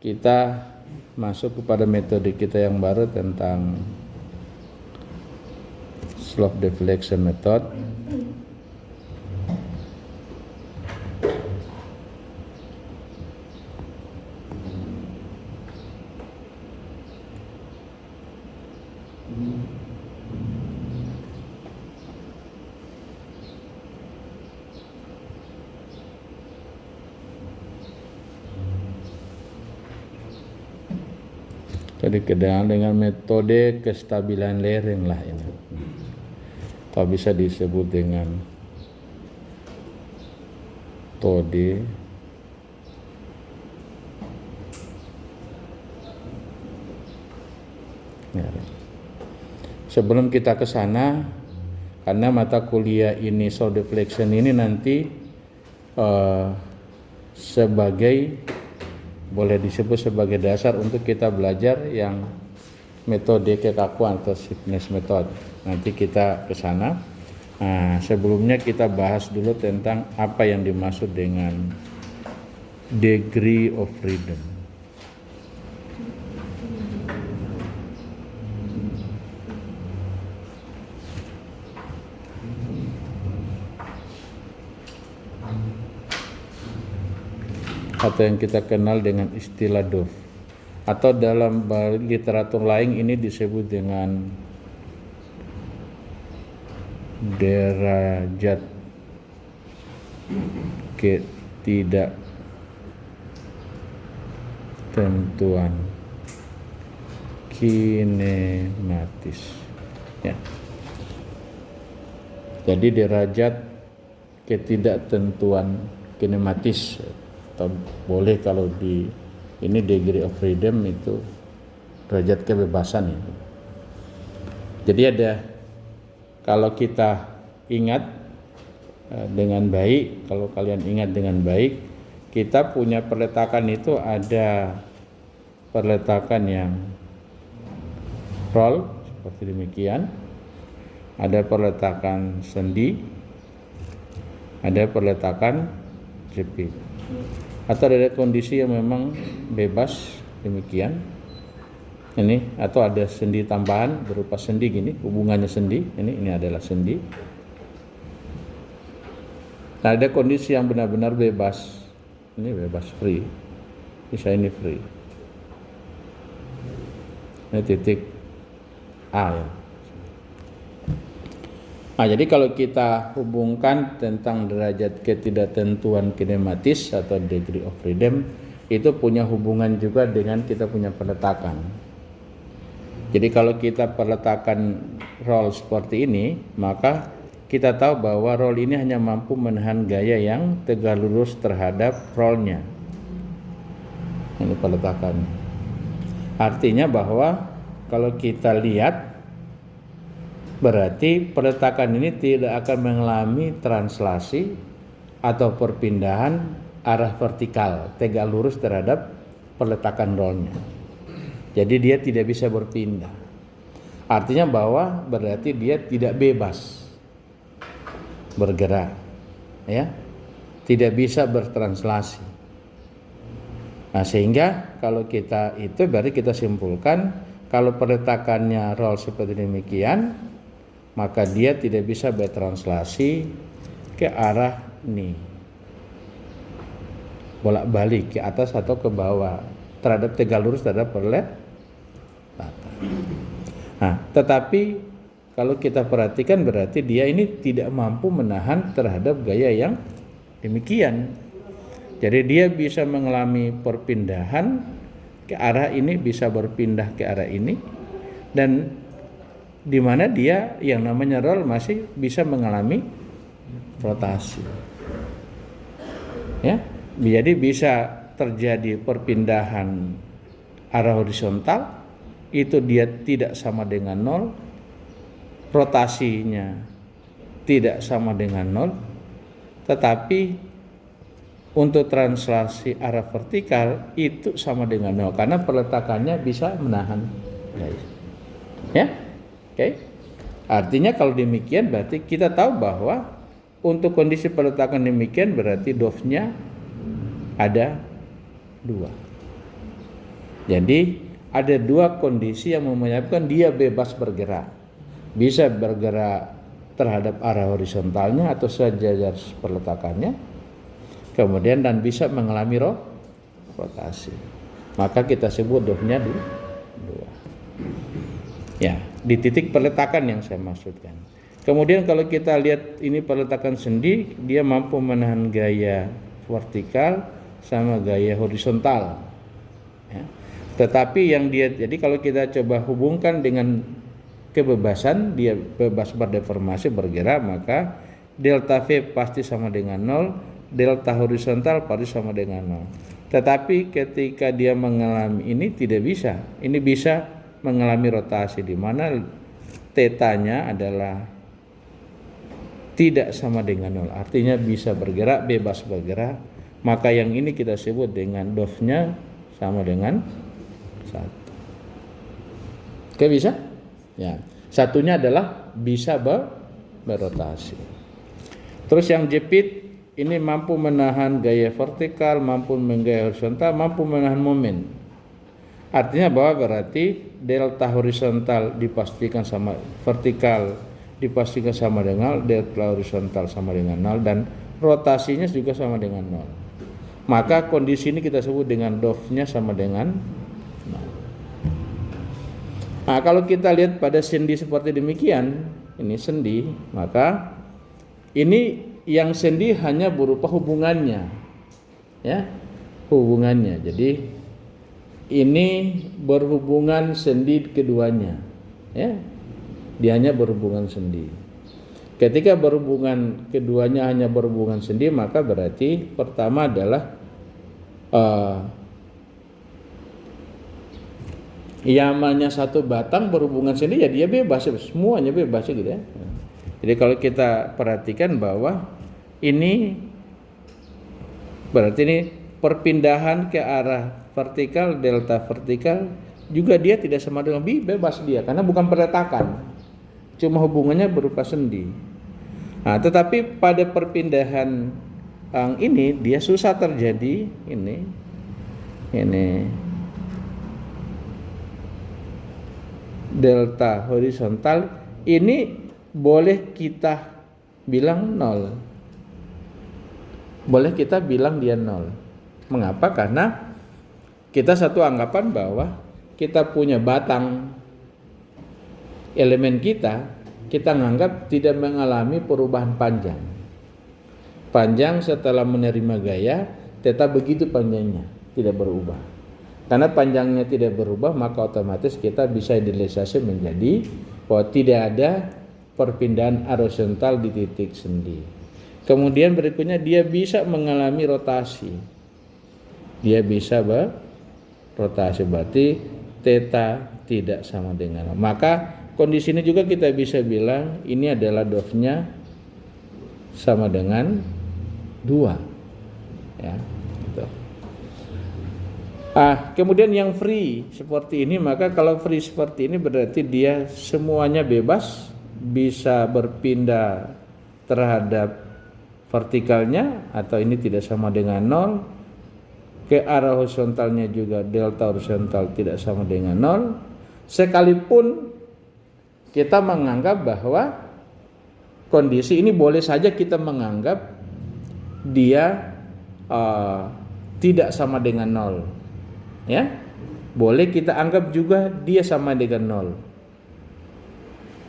kita masuk kepada metode kita yang baru tentang slope deflection method. Jadi dikenal dengan metode kestabilan lereng lah ini, atau bisa disebut dengan metode lereng. Sebelum kita ke sana, karena mata kuliah ini slope deflection ini nanti sebagai boleh disebut sebagai dasar untuk kita belajar yang metode kekakuan atau stiffness method. Nanti kita ke sana. Nah, sebelumnya kita bahas dulu tentang apa yang dimaksud dengan degree of freedom. Atau yang kita kenal dengan istilah Dove, atau dalam literatur lain ini disebut dengan derajat ketidaktentuan kinematis ya. Jadi derajat ketidaktentuan kinematis, atau boleh kalau di ini degree of freedom itu derajat kebebasan itu. Jadi ada, kalau kita ingat dengan baik, kalau kalian ingat dengan baik, kita punya perletakan itu ada perletakan yang roll seperti demikian, ada perletakan sendi, ada perletakan jepit, atau ada kondisi yang memang bebas demikian ini, atau ada sendi tambahan berupa sendi gini, hubungannya sendi ini adalah sendi. Nah, ada kondisi yang benar-benar bebas, ini bebas free, bisa ini free, ini titik A ya. Nah, jadi kalau kita hubungkan tentang derajat ketidaktentuan kinematis atau degree of freedom, itu punya hubungan juga dengan kita punya peletakan. Jadi kalau kita peletakan roll seperti ini, maka kita tahu bahwa roll ini hanya mampu menahan gaya yang tegak lurus terhadap rollnya. Ini peletakan. Artinya bahwa kalau kita lihat, berarti peletakan ini tidak akan mengalami translasi atau perpindahan arah vertikal tegak lurus terhadap peletakan rollnya. Jadi dia tidak bisa berpindah. Artinya bahwa berarti dia tidak bebas bergerak, ya, tidak bisa bertranslasi. Nah, sehingga kalau kita itu berarti kita simpulkan kalau peletakannya roll seperti demikian, maka dia tidak bisa bertranslasi ke arah ini, bolak-balik ke atas atau ke bawah terhadap tegak lurus terhadap peletakan. Nah, tetapi kalau kita perhatikan berarti dia ini tidak mampu menahan terhadap gaya yang demikian. Jadi dia bisa mengalami perpindahan ke arah ini, bisa berpindah ke arah ini, dan di mana dia yang namanya roll masih bisa mengalami rotasi. Ya, jadi bisa terjadi perpindahan arah horizontal, itu dia tidak sama dengan nol, rotasinya tidak sama dengan nol, tetapi untuk translasi arah vertikal itu sama dengan nol karena peletakannya bisa menahan. Ya. Oke. Artinya kalau demikian berarti kita tahu bahwa untuk kondisi peletakan demikian berarti dove-nya ada 2. Jadi ada dua kondisi yang menyebabkan dia bebas bergerak. Bisa bergerak terhadap arah horizontalnya atau sejajar peletakannya, kemudian dan bisa mengalami rotasi. Maka kita sebut dofnya dua. Ya, di titik peletakan yang saya maksudkan. Kemudian kalau kita lihat ini peletakan sendi, dia mampu menahan gaya vertikal sama gaya horizontal. Ya. Tetapi yang dia, jadi kalau kita coba hubungkan dengan kebebasan, dia bebas berdeformasi bergerak, maka delta V pasti sama dengan 0, delta horizontal pasti sama dengan 0. Tetapi ketika dia mengalami ini tidak bisa. Ini bisa mengalami rotasi di mana tetanya adalah tidak sama dengan 0. Artinya bisa bergerak, bebas bergerak. Maka yang ini kita sebut dengan dofnya sama dengan 1. Oke, bisa? Ya. Satunya adalah bisa berotasi. Terus yang jepit ini mampu menahan gaya vertikal, mampu menggaya horizontal, mampu menahan momen. Artinya bahwa berarti delta horizontal dipastikan sama vertikal dipastikan sama dengan 0, delta horizontal sama dengan 0, dan rotasinya juga sama dengan 0. Maka kondisi ini kita sebut dengan dofnya sama dengan 0. Nah, kalau kita lihat pada sendi seperti demikian, ini sendi, maka ini yang sendi hanya berupa hubungannya, ya, hubungannya. Jadi ini berhubungan sendi keduanya, ya, dia hanya berhubungan sendi. Ketika berhubungan keduanya hanya berhubungan sendi, maka berarti pertama adalah Yamannya satu batang berhubungan sendi, ya dia bebas, semuanya bebas gitu ya. Jadi kalau kita perhatikan bahwa ini berarti ini perpindahan ke arah vertikal, delta vertikal juga dia tidak sama dengan bebas dia, karena bukan peletakan, cuma hubungannya berupa sendi. Nah, tetapi pada perpindahan ini dia susah terjadi ini delta horizontal ini boleh kita bilang 0. Boleh kita bilang dia 0. Mengapa? Karena kita satu anggapan bahwa kita punya batang elemen kita menganggap tidak mengalami perubahan panjang. Panjang setelah menerima gaya tetap begitu panjangnya, tidak berubah. Karena panjangnya tidak berubah, maka otomatis kita bisa idealisasi menjadi bahwa tidak ada perpindahan horizontal di titik sendi. Kemudian berikutnya dia bisa mengalami rotasi. Dia bisa berotasi, berarti theta tidak sama dengan 0. Maka kondisi ini juga kita bisa bilang ini adalah dofnya sama dengan 2. Ya, gitu. Kemudian yang free seperti ini, maka kalau free seperti ini berarti dia semuanya bebas, bisa berpindah terhadap vertikalnya atau ini tidak sama dengan 0, ke arah horizontalnya juga delta horizontal tidak sama dengan 0, sekalipun kita menganggap bahwa kondisi ini boleh saja kita menganggap dia tidak sama dengan 0. Ya, boleh kita anggap juga dia sama dengan 0.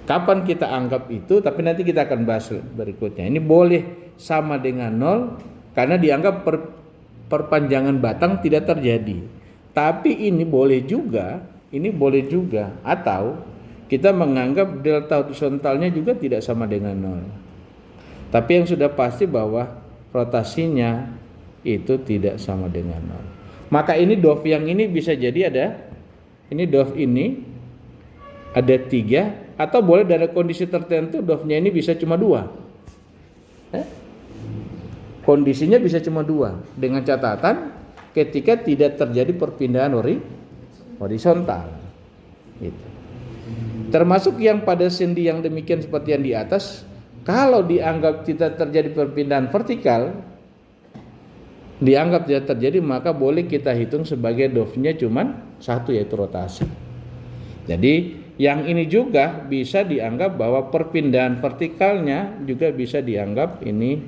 Kapan kita anggap itu? Tapi nanti kita akan bahas berikutnya. Ini boleh sama dengan 0 karena dianggap perpanjangan batang tidak terjadi. Tapi ini boleh juga, atau kita menganggap delta horizontalnya juga tidak sama dengan 0. Tapi yang sudah pasti bahwa rotasinya itu tidak sama dengan 0. Maka ini dof yang ini bisa jadi ini dof ini ada 3, atau boleh dari kondisi tertentu dofnya ini bisa cuma 2. Kondisinya bisa cuma 2 dengan catatan ketika tidak terjadi perpindahan horizontal. Gitu. Termasuk yang pada sendi yang demikian seperti yang di atas, kalau dianggap tidak terjadi perpindahan vertikal, dianggap tidak terjadi, maka boleh kita hitung sebagai DOF-nya cuman satu, yaitu rotasi. Jadi yang ini juga bisa dianggap bahwa perpindahan vertikalnya juga bisa dianggap ini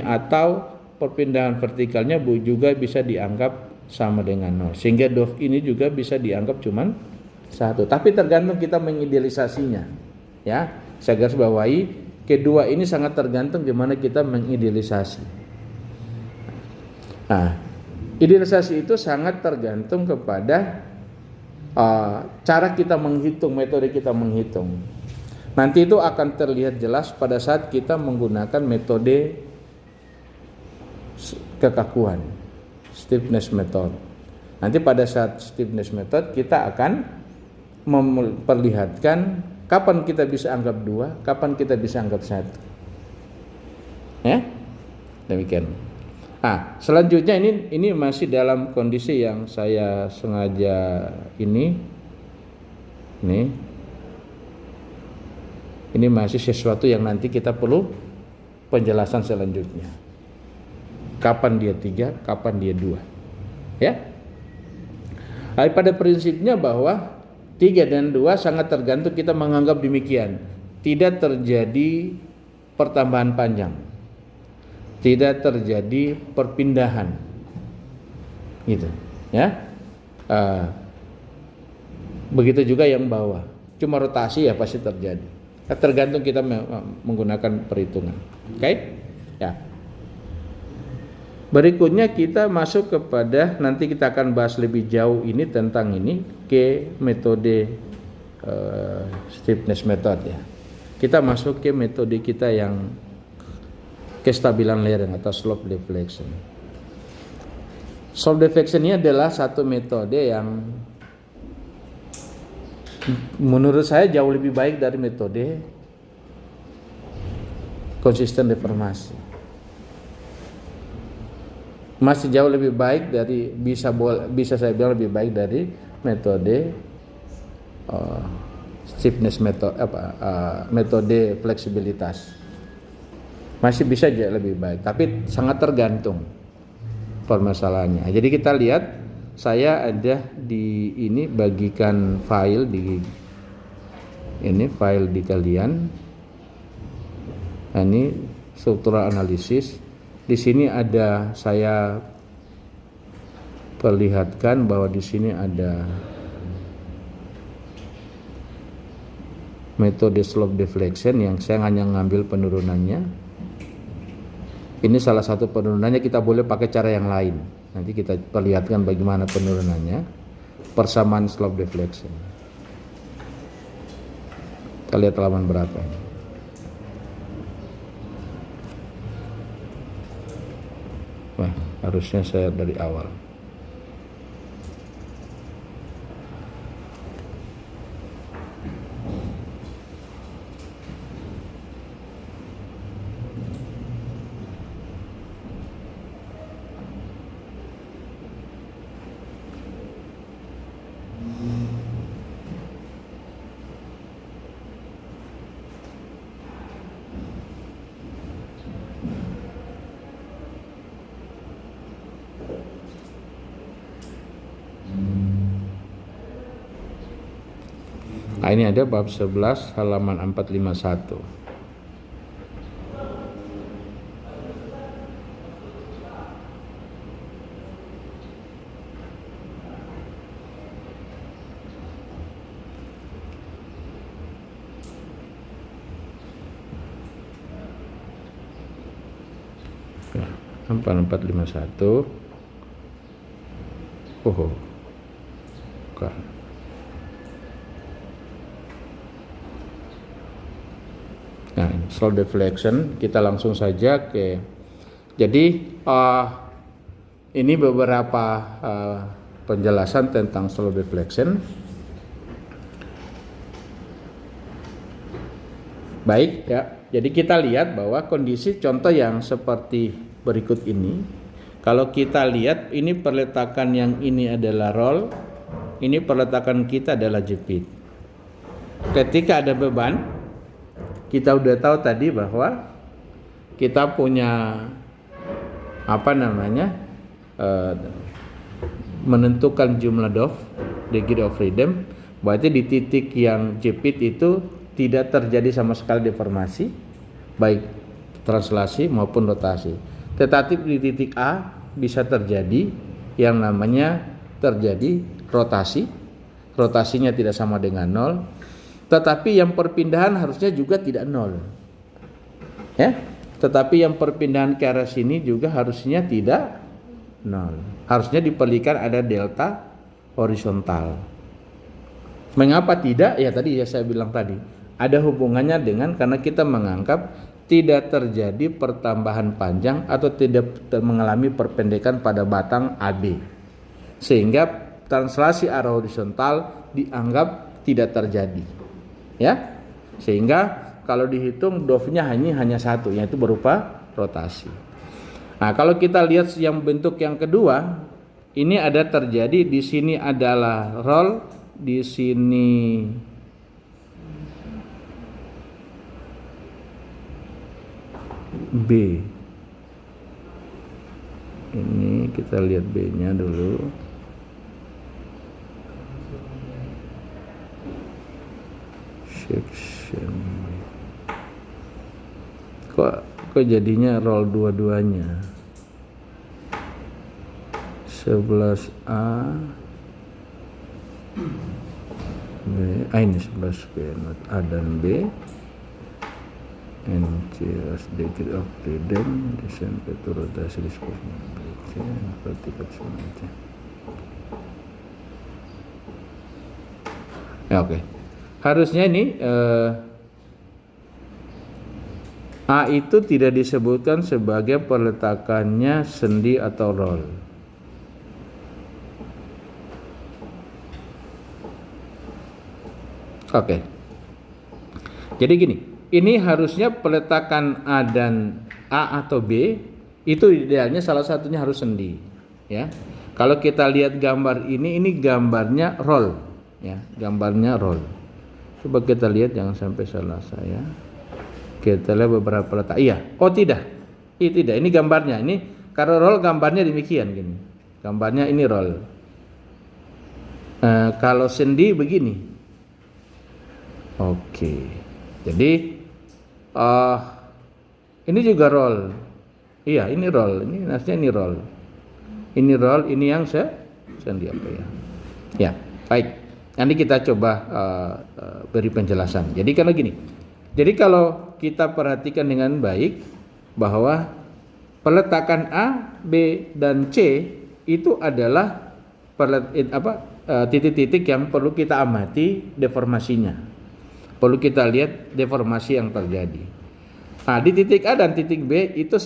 atau perpindahan vertikalnya juga bisa dianggap sama dengan 0. Sehingga DOF ini juga bisa dianggap cuman satu. Tapi tergantung kita mengidealisasinya. Ya, saya garis bawahi, kedua ini sangat tergantung gimana kita mengidealisasi. Nah, idealisasi itu sangat tergantung kepada cara kita menghitung, metode kita menghitung. Nanti itu akan terlihat jelas pada saat kita menggunakan metode kekakuan, stiffness method. Nanti pada saat stiffness method kita akan memperlihatkan kapan kita bisa anggap 2, kapan kita bisa anggap 1. Ya, demikian. Nah, selanjutnya ini masih dalam kondisi yang saya sengaja ini masih sesuatu yang nanti kita perlu penjelasan selanjutnya. Kapan dia 3, kapan dia 2. Ya. Nah, pada prinsipnya bahwa 3 dan 2 sangat tergantung kita menganggap demikian. Tidak terjadi pertambahan panjang. Tidak terjadi perpindahan. Gitu, ya. Begitu juga yang bawah. Cuma rotasi ya pasti terjadi. Tergantung kita menggunakan perhitungan. Oke? Ya. Berikutnya kita masuk kepada, nanti kita akan bahas lebih jauh ini tentang ini ke metode stiffness method ya. Kita masuk ke metode kita yang kestabilan lereng atau slope deflection. Slope deflection ini adalah satu metode yang menurut saya jauh lebih baik dari metode konsisten deformasi. Masih jauh lebih baik dari bisa saya bilang lebih baik dari metode stiffness method metode fleksibilitas. Masih bisa aja lebih baik, tapi sangat tergantung permasalahannya. Jadi kita lihat, saya ada di ini bagikan file di kalian. Nah, ini struktural analisis. Di sini ada, saya perlihatkan bahwa di sini ada metode slope deflection yang saya hanya ngambil penurunannya. Ini salah satu penurunannya, kita boleh pakai cara yang lain. Nanti kita perlihatkan bagaimana penurunannya. Persamaan slope deflection. Kita lihat halaman berapa. Wah, harusnya saya dari awal. Nah, ini ada bab 11 halaman 451. Ya, 4451. Oh. Bukan. Nah, slope deflection, kita langsung saja ke. Jadi ini beberapa penjelasan tentang slope deflection. Baik ya. Jadi kita lihat bahwa kondisi contoh yang seperti berikut ini. Kalau kita lihat, ini perletakan yang ini adalah roll, ini perletakan kita adalah jepit. Ketika ada beban, kita udah tahu tadi bahwa kita punya eh, menentukan jumlah degree of freedom, berarti di titik yang jepit itu tidak terjadi sama sekali deformasi, baik translasi maupun rotasi. Tetapi di titik A bisa terjadi yang namanya terjadi rotasi. Rotasinya tidak sama dengan 0, tetapi yang perpindahan harusnya juga tidak 0. Ya, tetapi yang perpindahan ke arah sini juga harusnya tidak 0. Harusnya diperlihatkan ada delta horizontal. Mengapa tidak? Ya tadi saya bilang tadi, ada hubungannya dengan karena kita menganggap tidak terjadi pertambahan panjang atau tidak mengalami perpendekan pada batang AB, sehingga translasi arah horizontal dianggap tidak terjadi, ya. Sehingga kalau dihitung dovnya hanya satu, yaitu berupa rotasi. Nah, kalau kita lihat yang bentuk yang kedua, ini ada terjadi di sini adalah roll, di sini B. Ini kita lihat B-nya dulu. Section. Kok jadinya roll dua-duanya? 11A B, ini 11B, not A dan B. NC as degree of freedom, disample to rotasi disposition, vertical semacam. Ya, oke. Harusnya ini A itu tidak disebutkan sebagai peletakannya sendi atau roll. Oke. Jadi gini, ini harusnya peletakan A dan A atau B itu idealnya salah satunya harus sendi, ya. Kalau kita lihat gambar ini gambarnya roll, ya, gambarnya roll. Coba kita lihat, jangan sampai salah saya. Kita lihat beberapa letak. Iya, oh tidak. Tidak, ini gambarnya. Ini kalau roll gambarnya demikian gini. Gambarnya ini roll. Kalau sendi begini. Oke. Jadi ini juga roll. Iya, ini roll. Ini maksudnya ini roll. Ini roll, ini yang sendi apa ya? Ya, baik. Nanti kita coba beri penjelasan. Jadi kalau gini. Jadi kalau kita perhatikan dengan baik bahwa peletakan A, B dan C itu adalah titik-titik yang perlu kita amati deformasinya. Perlu kita lihat deformasi yang terjadi. Nah, di titik A dan titik B itu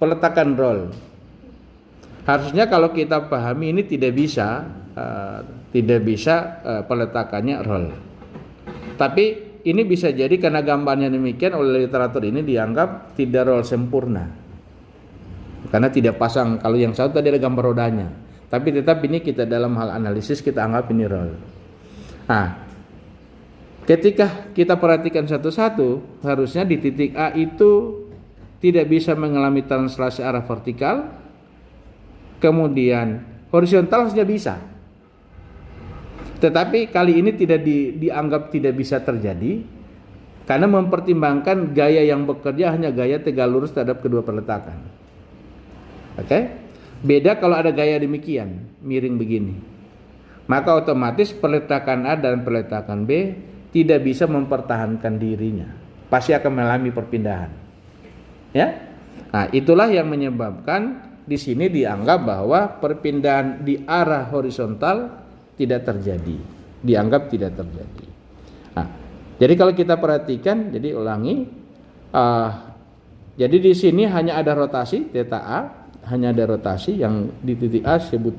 peletakan roll. Harusnya kalau kita pahami ini tidak bisa peletakannya roll. Tapi ini bisa jadi karena gambarnya demikian oleh literatur ini dianggap tidak roll sempurna. Karena tidak pasang, kalau yang satu tadi ada gambar rodanya. Tapi tetap ini kita dalam hal analisis kita anggap ini roll. Nah, ketika kita perhatikan satu-satu, harusnya di titik A itu tidak bisa mengalami translasi arah vertikal, kemudian horizontal harusnya bisa. Tetapi kali ini tidak dianggap tidak bisa terjadi karena mempertimbangkan gaya yang bekerja hanya gaya tegak lurus terhadap kedua peletakan. Oke? Beda kalau ada gaya demikian, miring begini. Maka otomatis peletakan A dan peletakan B tidak bisa mempertahankan dirinya. Pasti akan mengalami perpindahan. Ya? Nah, itulah yang menyebabkan di sini dianggap bahwa perpindahan di arah horizontal tidak terjadi, dianggap tidak terjadi. Nah, jadi kalau kita perhatikan, jadi ulangi, jadi di sini hanya ada rotasi theta A, hanya ada rotasi yang di titik A disebut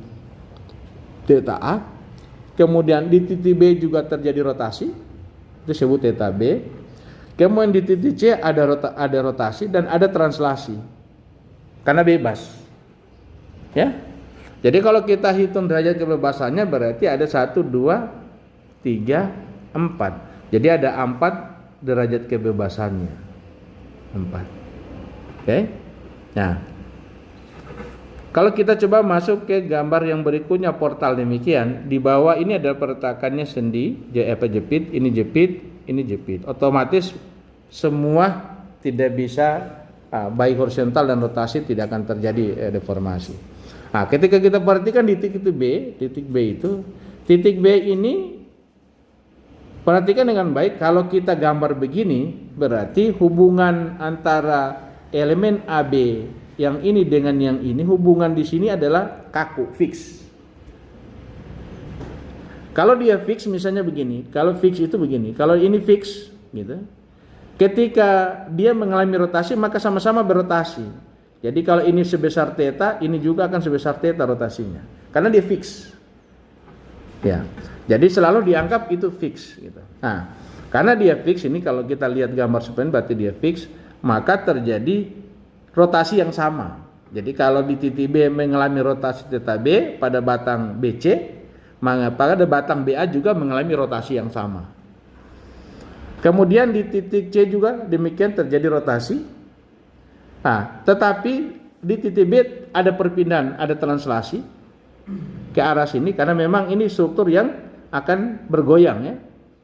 theta A, kemudian di titik B juga terjadi rotasi, itu disebut theta B, kemudian di titik C ada rotasi dan ada translasi, karena bebas, ya. Jadi kalau kita hitung derajat kebebasannya berarti ada 1, 2, 3, 4. Jadi ada 4 derajat kebebasannya. 4. Oke. Nah. Kalau kita coba masuk ke gambar yang berikutnya, portal demikian, di bawah ini adalah peletakannya sendi, jepit, ini jepit, ini jepit. Otomatis semua tidak bisa, baik horizontal dan rotasi tidak akan terjadi deformasi. Nah, ketika kita perhatikan di titik B itu, titik B ini perhatikan dengan baik. Kalau kita gambar begini, berarti hubungan antara elemen AB yang ini dengan yang ini, hubungan di sini adalah kaku, fix. Kalau dia fix misalnya begini, kalau fix itu begini, kalau ini fix gitu. Ketika dia mengalami rotasi maka sama-sama berotasi. Jadi kalau ini sebesar theta, ini juga akan sebesar theta rotasinya. Karena dia fix. Ya. Jadi selalu dianggap itu fix gitu. Nah, karena dia fix ini, kalau kita lihat gambar seperti berarti dia fix, maka terjadi rotasi yang sama. Jadi kalau di titik B mengalami rotasi theta B pada batang BC, maka pada batang BA juga mengalami rotasi yang sama. Kemudian di titik C juga demikian terjadi rotasi. Nah, tetapi di titik B ada perpindahan, ada translasi ke arah sini karena memang ini struktur yang akan bergoyang ya.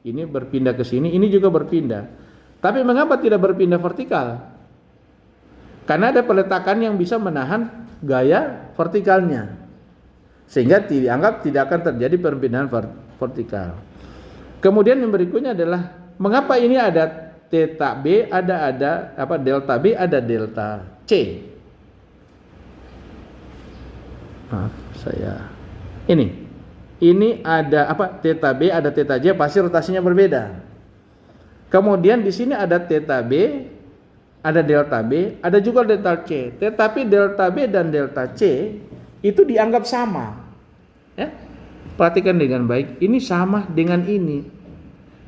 Ini berpindah ke sini, ini juga berpindah. Tapi mengapa tidak berpindah vertikal? Karena ada peletakan yang bisa menahan gaya vertikalnya, sehingga dianggap tidak akan terjadi perpindahan vertikal. Kemudian yang berikutnya adalah mengapa ini ada theta B, ada delta B, ada delta C. Ini ada theta B, ada theta J, pasti rotasinya berbeda. Kemudian di sini ada theta B, ada delta B, ada juga delta C. Tetapi delta B dan delta C itu dianggap sama. Ya. Perhatikan dengan baik, ini sama dengan ini.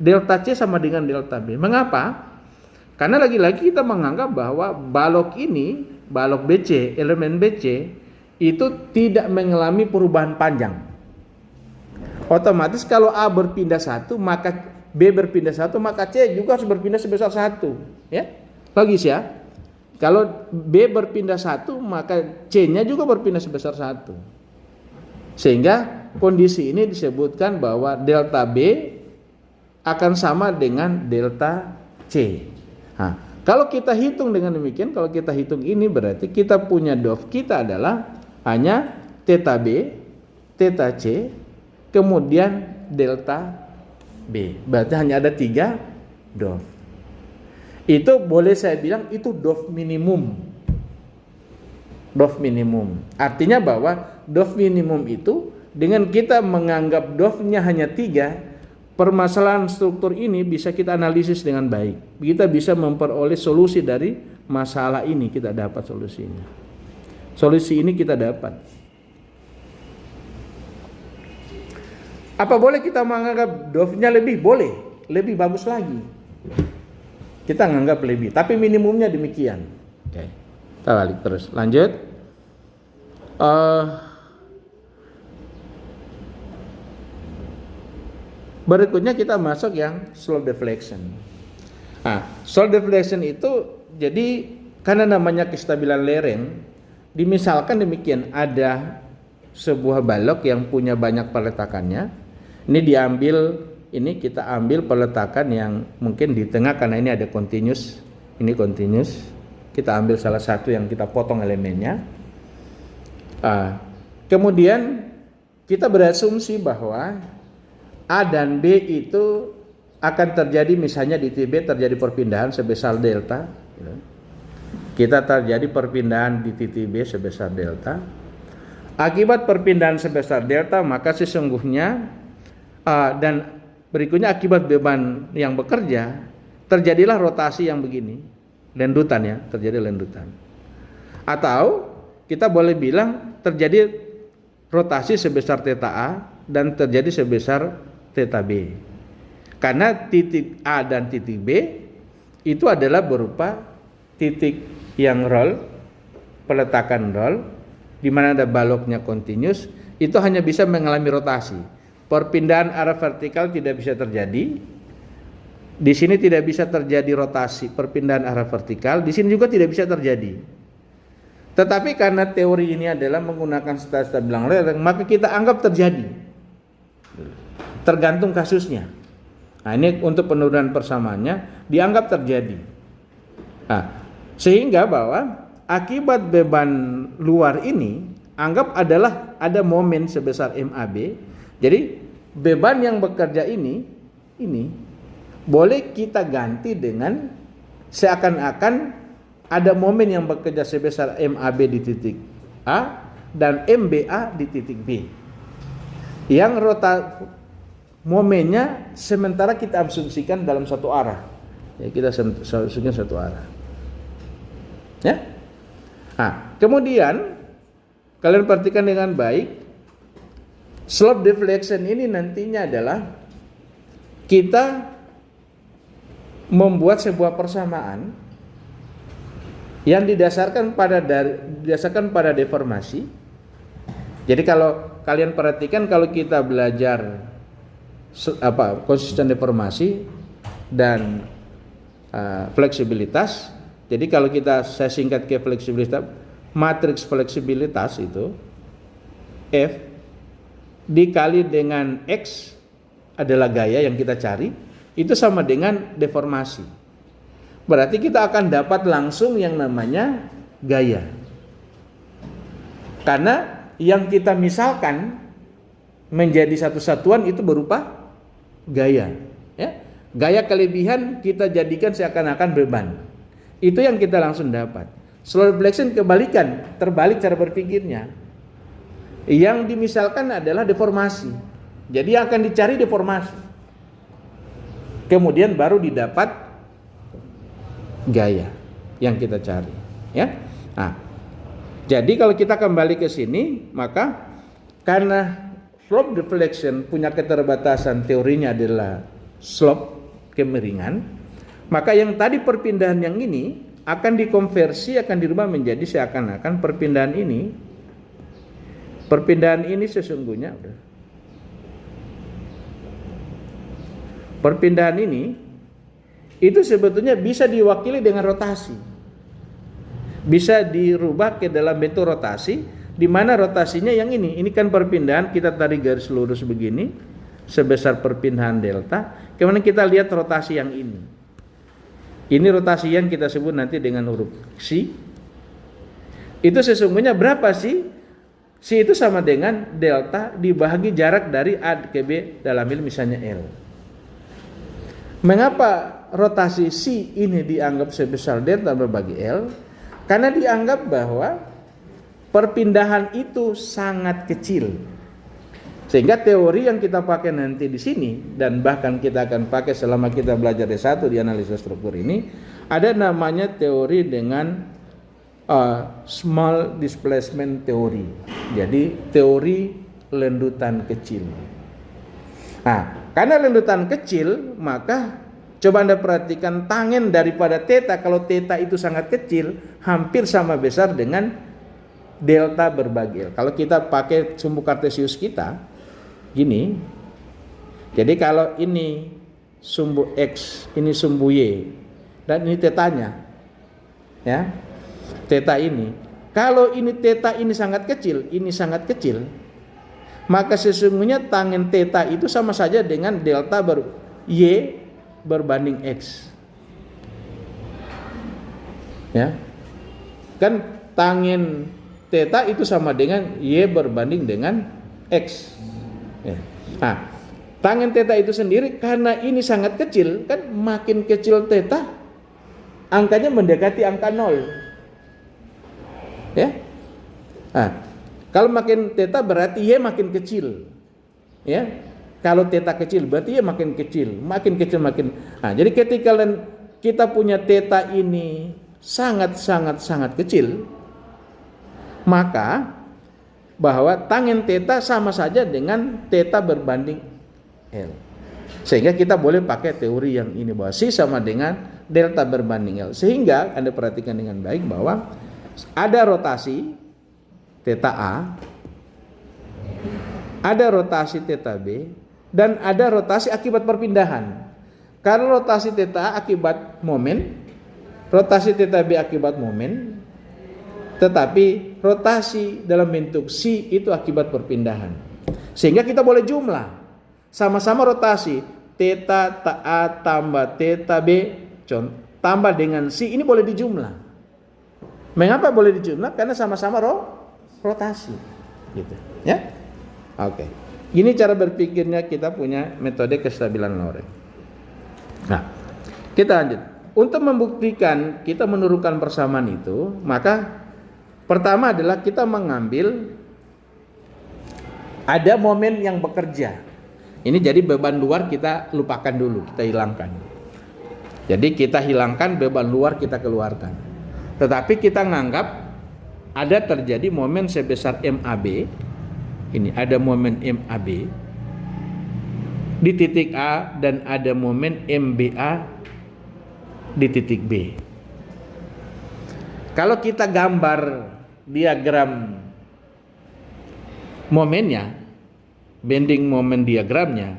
Delta C sama dengan delta B. Mengapa? Karena lagi-lagi kita menganggap bahwa balok ini, balok BC, elemen BC itu tidak mengalami perubahan panjang. Otomatis kalau A berpindah 1, maka B berpindah 1, maka C juga harus berpindah sebesar 1. Ya. Logis ya. Kalau B berpindah 1, maka C-nya juga berpindah sebesar 1. Sehingga kondisi ini disebutkan bahwa delta B akan sama dengan delta C. Nah, kalau kita hitung dengan demikian, kalau kita hitung ini berarti kita punya DOF kita adalah hanya theta B, theta C, kemudian delta B. Berarti hanya ada 3 DOF. Itu boleh saya bilang itu DOF minimum. DOF minimum. Artinya bahwa DOF minimum itu dengan kita menganggap DOF-nya hanya 3, permasalahan struktur ini bisa kita analisis dengan baik. Kita bisa memperoleh solusi dari masalah ini, kita dapat solusinya. Solusi ini kita dapat. Apa boleh kita menganggap DOF-nya lebih? Boleh, lebih bagus lagi. Kita menganggap lebih, tapi minimumnya demikian. Oke. Kita balik terus, lanjut. Berikutnya kita masuk yang slope deflection. Slope deflection itu jadi karena namanya kestabilan lereng, dimisalkan demikian, ada sebuah balok yang punya banyak peletakannya. Ini diambil, ini kita ambil peletakan yang mungkin di tengah karena ini ada continuous, ini continuous. Kita ambil salah satu yang kita potong elemennya. Kemudian kita berasumsi bahwa A dan B itu akan terjadi, misalnya di titik B terjadi perpindahan sebesar delta. Kita terjadi perpindahan di titik B sebesar delta. Akibat perpindahan sebesar delta, maka sesungguhnya dan berikutnya akibat beban yang bekerja, terjadilah rotasi yang begini, lendutan ya, terjadi lendutan. Atau kita boleh bilang terjadi rotasi sebesar theta A dan terjadi sebesar theta B. Karena titik A dan titik B itu adalah berupa titik yang roll, peletakan roll, di mana ada baloknya continuous, itu hanya bisa mengalami rotasi. Perpindahan arah vertikal tidak bisa terjadi. Di sini tidak bisa terjadi rotasi, perpindahan arah vertikal. Di sini juga tidak bisa terjadi. Tetapi karena teori ini adalah menggunakan stabilitas bilang lereng, maka kita anggap terjadi. Tergantung kasusnya. Nah, ini untuk penurunan persamaannya dianggap terjadi. Nah, sehingga bahwa akibat beban luar ini anggap adalah ada momen sebesar MAB. Jadi beban yang bekerja ini boleh kita ganti dengan seakan-akan ada momen yang bekerja sebesar MAB di titik A dan MBA di titik B. Yang momennya sementara kita asumsikan dalam satu arah. Ya, kita asumsikan satu arah. Ya. Nah, kemudian kalian perhatikan dengan baik, slope deflection ini nantinya adalah kita membuat sebuah persamaan yang didasarkan pada deformasi. Jadi kalau kalian perhatikan, kalau kita belajar konsisten deformasi dan fleksibilitas. Jadi kalau saya singkat ke fleksibilitas, matriks fleksibilitas itu F dikali dengan X adalah gaya yang kita cari, itu sama dengan deformasi. Berarti kita akan dapat langsung yang namanya gaya. Karena yang kita misalkan menjadi satu satuan itu berupa gaya. Ya. Gaya kelebihan kita jadikan seakan-akan beban. Itu yang kita langsung dapat. Slope deflection kebalikan, terbalik cara berpikirnya. Yang dimisalkan adalah deformasi. Jadi akan dicari deformasi. Kemudian baru didapat gaya yang kita cari, ya. Nah, jadi kalau kita kembali ke sini, maka karena slope deflection punya keterbatasan, teorinya adalah slope kemiringan, maka yang tadi perpindahan yang ini akan dikonversi, akan dirubah menjadi seakan-akan perpindahan ini sesungguhnya perpindahan ini itu sebetulnya bisa diwakili dengan rotasi. Bisa dirubah ke dalam bentuk rotasi, di mana rotasinya yang ini kan perpindahan, kita tarik garis lurus begini sebesar perpindahan delta. Kemudian kita lihat rotasi yang ini. Ini rotasi yang kita sebut nanti dengan huruf C. Itu sesungguhnya berapa sih? C itu sama dengan delta dibagi jarak dari A ke B dalam hal misalnya L. Mengapa rotasi C ini dianggap sebesar delta berbagi L? Karena dianggap bahwa perpindahan itu sangat kecil. Sehingga teori yang kita pakai nanti di sini, dan bahkan kita akan pakai selama kita belajar D1 di analisa struktur ini, ada namanya teori dengan small displacement theory. Jadi teori lendutan kecil. Nah, karena lendutan kecil, maka coba Anda perhatikan tangen daripada theta. Kalau theta itu sangat kecil, hampir sama besar dengan delta berbagi L. Kalau kita pakai sumbu kartesius kita, gini. Jadi kalau ini sumbu X, ini sumbu Y, dan ini tetanya, ya, theta ini. Kalau ini theta ini sangat kecil, ini sangat kecil, maka sesungguhnya tangen theta itu sama saja dengan delta Y berbanding X. Ya. Kan tangen theta itu sama dengan Y berbanding dengan X. Ya. Nah, tangen theta itu sendiri karena ini sangat kecil, kan makin kecil theta angkanya mendekati angka 0. Ya. Nah, kalau makin theta berarti Y makin kecil. Ya. Kalau theta kecil berarti Y makin kecil, makin kecil makin. Nah, jadi ketika kita punya theta ini sangat kecil, maka bahwa tangen theta sama saja dengan theta berbanding L. Sehingga kita boleh pakai teori yang ini bahwa C sama dengan delta berbanding L. Sehingga Anda perhatikan dengan baik bahwa ada rotasi theta A, ada rotasi theta B, dan ada rotasi akibat perpindahan. Kalau rotasi theta A akibat momen, rotasi theta B akibat momen, Tetapi rotasi dalam bentuk si itu akibat perpindahan. Sehingga kita boleh jumlah. Sama-sama rotasi. Theta A tambah theta B tambah dengan si ini boleh dijumlah. Mengapa boleh dijumlah? Karena sama-sama rotasi. Gitu. Ya? Oke. Ini cara berpikirnya kita punya metode kestabilan Lorentz. Nah, kita lanjut. Untuk membuktikan kita menurunkan persamaan itu, maka pertama adalah kita mengambil ada momen yang bekerja. Ini jadi beban luar kita lupakan dulu, kita hilangkan. Jadi kita hilangkan beban luar kita keluarkan. Tetapi kita nganggap ada terjadi momen sebesar MAB. Ini ada momen MAB di titik A dan ada momen MBA di titik B. Kalau kita gambar diagram momennya, bending moment diagramnya,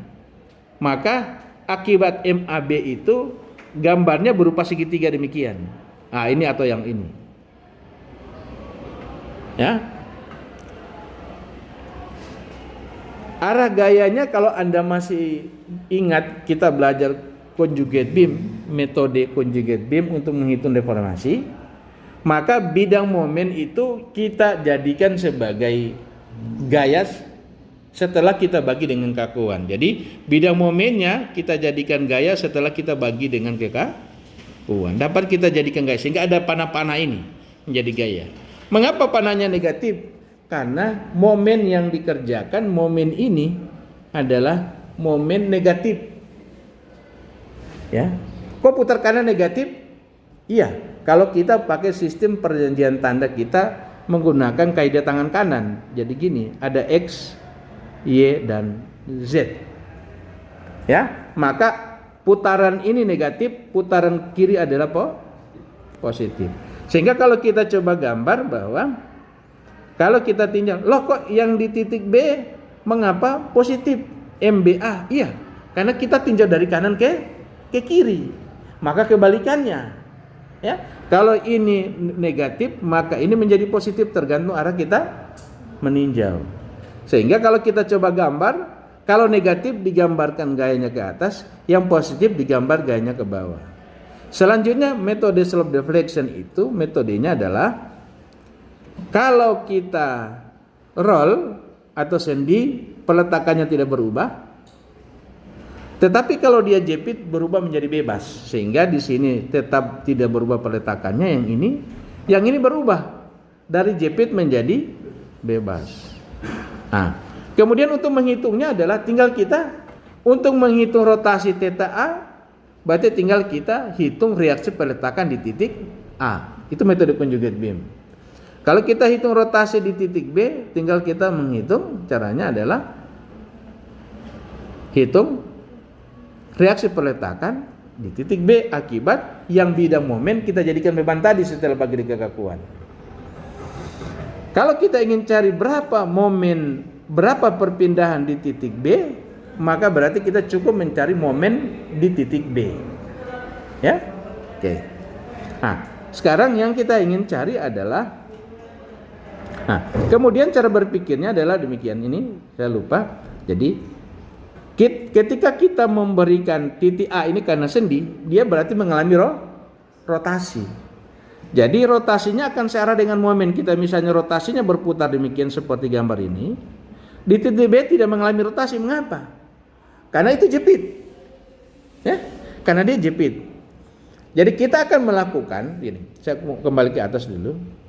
maka akibat MAB itu gambarnya berupa segitiga demikian. Nah, ini atau yang ini. Ya. Arah gayanya kalau Anda masih ingat kita belajar conjugate beam, metode conjugate beam untuk menghitung deformasi, maka bidang momen itu kita jadikan sebagai gaya setelah kita bagi dengan kakuan. Jadi bidang momennya kita jadikan gaya setelah kita bagi dengan kekakuan. Dapat kita jadikan gaya sehingga ada panah-panah ini menjadi gaya. Mengapa panahnya negatif? Karena momen yang dikerjakan, momen ini adalah momen negatif. Ya, kok putar kanan negatif? Iya, kalau kita pakai sistem perjanjian tanda kita menggunakan kaidah tangan kanan. Jadi gini, ada X, Y, dan Z. Ya, maka putaran ini negatif, putaran kiri adalah positif. Sehingga kalau kita coba gambar bahwa kalau kita tinjau, loh kok yang di titik B mengapa positif? MBA, iya, karena kita tinjau dari kanan ke kiri, maka kebalikannya, ya. Kalau ini negatif, maka ini menjadi positif tergantung arah kita meninjau. Sehingga kalau kita coba gambar, kalau negatif digambarkan gayanya ke atas, yang positif digambar gayanya ke bawah. Selanjutnya metode slope deflection itu metodenya adalah kalau kita roll atau sendi, peletakannya tidak berubah. Tetapi kalau dia jepit berubah menjadi bebas, sehingga di sini tetap tidak berubah peletakannya, yang ini berubah dari jepit menjadi bebas. Nah, kemudian untuk menghitungnya adalah tinggal kita untuk menghitung rotasi theta A, berarti tinggal kita hitung reaksi peletakan di titik A. Itu metode conjugate beam. Kalau kita hitung rotasi di titik B, tinggal kita menghitung, caranya adalah hitung reaksi peletakan di titik B akibat yang bidang momen kita jadikan beban tadi setelah bagi kekakuan. Kalau kita ingin cari berapa momen, berapa perpindahan di titik B, maka berarti kita cukup mencari momen di titik B. Ya? Oke. Nah, sekarang yang kita ingin cari adalah kemudian cara berpikirnya adalah demikian, ini saya lupa. Jadi ketika kita memberikan titik A ini karena sendi, dia berarti mengalami rotasi. Jadi rotasinya akan searah dengan momen kita. Misalnya rotasinya berputar demikian seperti gambar ini. Di titik B tidak mengalami rotasi. Mengapa? Karena itu jepit. Ya, karena dia jepit. Jadi kita akan melakukan ini. Saya kembali ke atas dulu.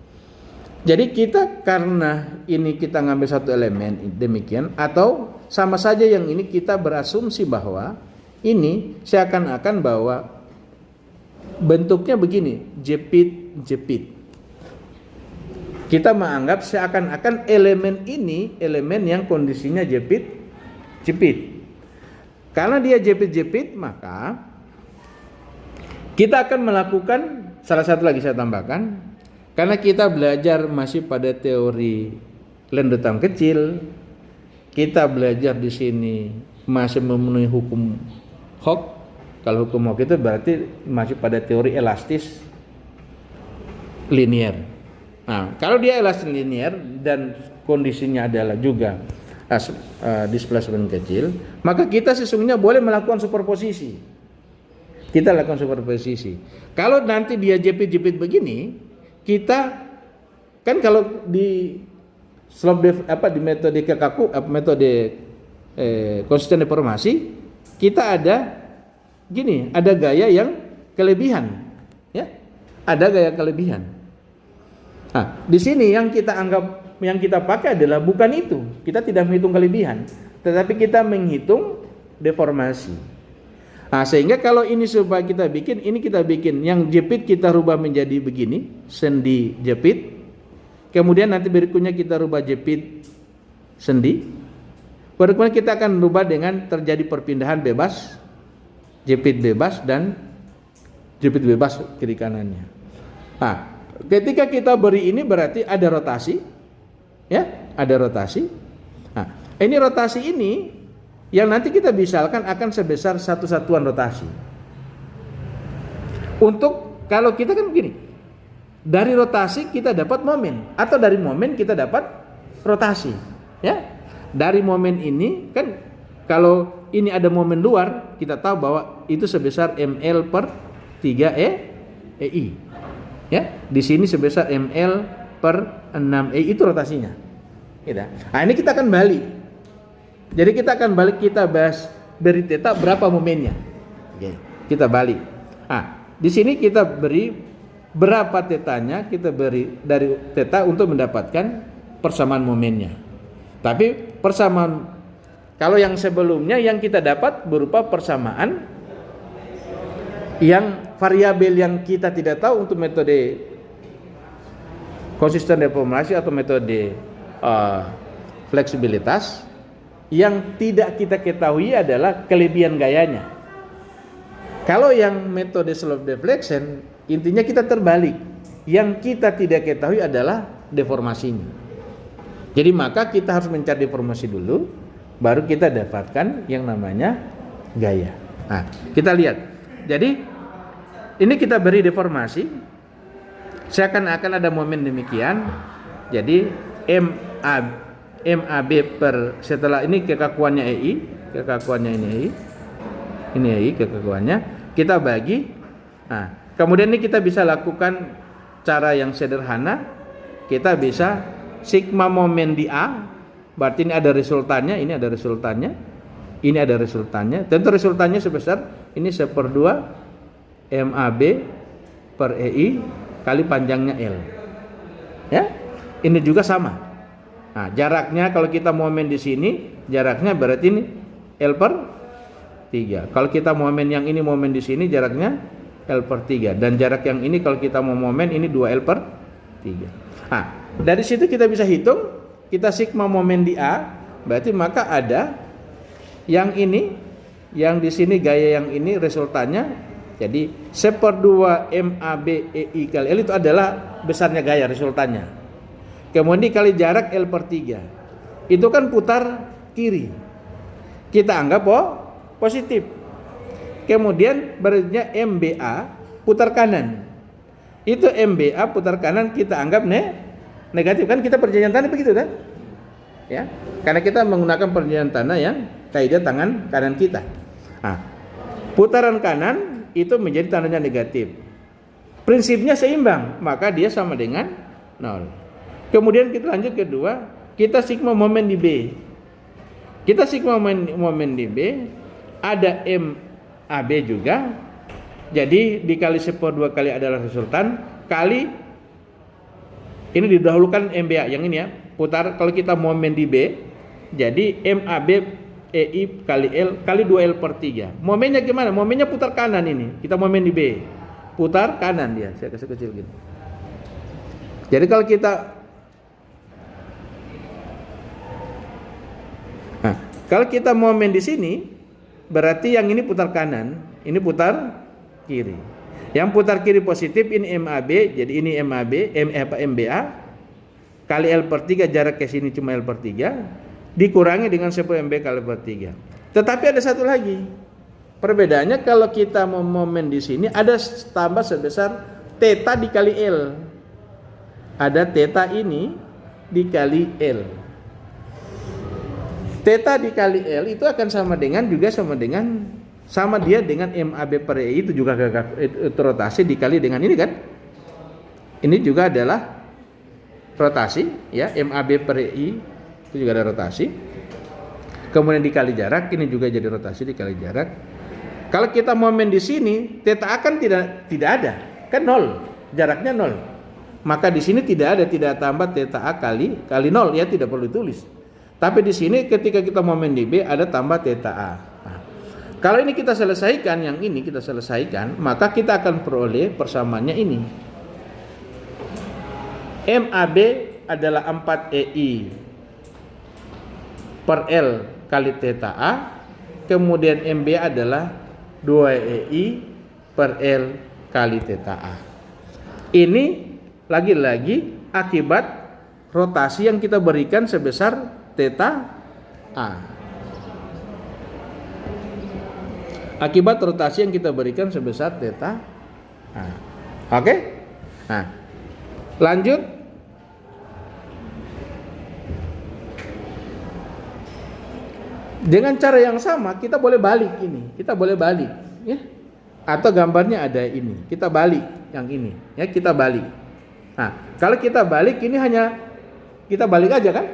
Jadi kita karena ini kita ngambil satu elemen demikian, atau sama saja yang ini kita berasumsi bahwa ini seakan-akan bahwa bentuknya begini, jepit. Kita menganggap seakan-akan elemen ini elemen yang kondisinya jepit. Karena dia jepit, maka kita akan melakukan salah satu lagi saya tambahkan. Karena kita belajar masih pada teori lendutan kecil, kita belajar di sini masih memenuhi hukum Hooke. Kalau hukum Hooke itu berarti masih pada teori elastis linear. Nah, kalau dia elastis linear dan kondisinya adalah juga displacement kecil, maka kita sesungguhnya boleh melakukan superposisi. Kita lakukan superposisi. Kalau nanti dia jepit-jepit begini, kita kan kalau di di metode Kekaku, metode konsisten deformasi, kita ada gini, ada gaya yang kelebihan, ya, ada gaya kelebihan. Nah, di sini yang kita anggap, yang kita pakai adalah bukan itu. Kita tidak menghitung kelebihan, tetapi kita menghitung deformasi. Nah, sehingga kalau ini supaya kita bikin, ini kita bikin yang jepit kita rubah menjadi begini, sendi jepit. Kemudian nanti berikutnya kita rubah jepit sendi. Berikutnya kita akan rubah dengan terjadi perpindahan bebas, jepit bebas dan jepit bebas kiri kanannya. Nah, ketika kita beri ini berarti ada rotasi, ya, ada rotasi. Nah, ini rotasi ini yang nanti kita misalkan akan sebesar satu satuan rotasi. Untuk kalau kita kan begini, dari rotasi kita dapat momen, atau dari momen kita dapat rotasi, ya. Dari momen ini kan kalau ini ada momen luar, kita tahu bahwa itu sebesar ml per 3 EI. Ya, di sini sebesar ml per 6 EI, itu rotasinya. Gitu. Nah, ini kita akan balik. Jadi kita akan balik, kita bahas beri theta berapa momennya. Oke, kita balik. Nah, di sini kita beri berapa tetanya, kita beri dari theta untuk mendapatkan persamaan momennya. Tapi persamaan, kalau yang sebelumnya yang kita dapat berupa persamaan yang variabel yang kita tidak tahu untuk metode konsisten deformasi atau metode fleksibilitas, yang tidak kita ketahui adalah kelebihan gayanya. Kalau yang metode slope deflection, intinya kita terbalik. Yang kita tidak ketahui adalah deformasinya. Jadi maka kita harus mencari deformasi dulu, baru kita dapatkan yang namanya gaya. Nah, kita lihat. Jadi ini kita beri deformasi, seakan-akan ada momen demikian. Jadi MAB per, setelah ini kekakuannya EI, kekakuannya ini EI kekakuannya, kita bagi. Nah, kemudian ini kita bisa lakukan cara yang sederhana. Kita bisa sigma momen di A, berarti ini ada resultannya, ini ada resultannya, ini ada resultannya. Tentu resultannya sebesar ini 1/2 MAB per EI kali panjangnya L. Ya, ini juga sama. Nah, jaraknya kalau kita momen di sini, jaraknya berarti ini L per 3. Kalau kita momen yang ini, momen di sini, jaraknya L per 3. Dan jarak yang ini kalau kita mau momen, ini 2L per 3. Nah, dari situ kita bisa hitung, kita sigma momen di A, berarti maka ada yang ini, yang di sini gaya yang ini resultannya, jadi 1/2 MAB EI kali L itu adalah besarnya gaya resultannya. Kemudian dikali jarak L per 3. Itu kan putar kiri. Kita anggap positif. Kemudian berikutnya MBA putar kanan. Itu MBA putar kanan kita anggap negatif, kan kita perjanjian tanah begitu kan? Ya. Karena kita menggunakan perjanjian tanah yang kaidah tangan kanan kita. Nah, putaran kanan itu menjadi tandanya negatif. Prinsipnya seimbang, maka dia sama dengan 0. Kemudian kita lanjut kedua, kita sigma momen di B. Kita sigma momen di B, ada MAB juga. Jadi dikali 1/2 kali adalah resultan kali ini didahulukan MBA yang ini ya. Putar kalau kita momen di B, jadi MAB EI kali L kali 2L per 3. Momennya gimana? Momennya putar kanan ini. Kita momen di B. Putar kanan dia. Saya kasih kecil gitu. Jadi kalau kita kalau kita momen di sini, berarti yang ini putar kanan, ini putar kiri. Yang putar kiri positif ini MAB, jadi ini MBA kali L per 3, jarak ke sini cuma L per 3, dikurangi dengan 10 MB kali per 3. Tetapi ada satu lagi. Perbedaannya kalau kita momen di sini ada tambah sebesar theta dikali L. ada theta ini dikali L. Theta dikali L itu akan sama dengan dia dengan MAB per EI itu juga itu rotasi dikali dengan ini kan. Ini juga adalah rotasi ya, MAB per EI itu juga ada rotasi. Kemudian dikali jarak, ini juga jadi rotasi dikali jarak. Kalau kita momen di sini, theta A kan tidak ada, kan 0, jaraknya 0. Maka di sini tidak tambah theta A kali 0 ya, tidak perlu ditulis. Tapi di sini ketika kita momen di B ada tambah theta A. Nah, kalau ini kita selesaikan, yang ini kita selesaikan, maka kita akan peroleh persamaannya ini. MAB adalah 4 EI per L kali theta A, kemudian MB adalah 2 EI per L kali theta A. Ini lagi-lagi akibat rotasi yang kita berikan sebesar theta A. Akibat rotasi yang kita berikan sebesar theta A. Oke? Nah, lanjut. Dengan cara yang sama kita boleh balik ini. Kita boleh balik, ya. Atau gambarnya ada ini. Kita balik yang ini, ya, kita balik. Nah, kalau kita balik ini hanya kita balik aja kan?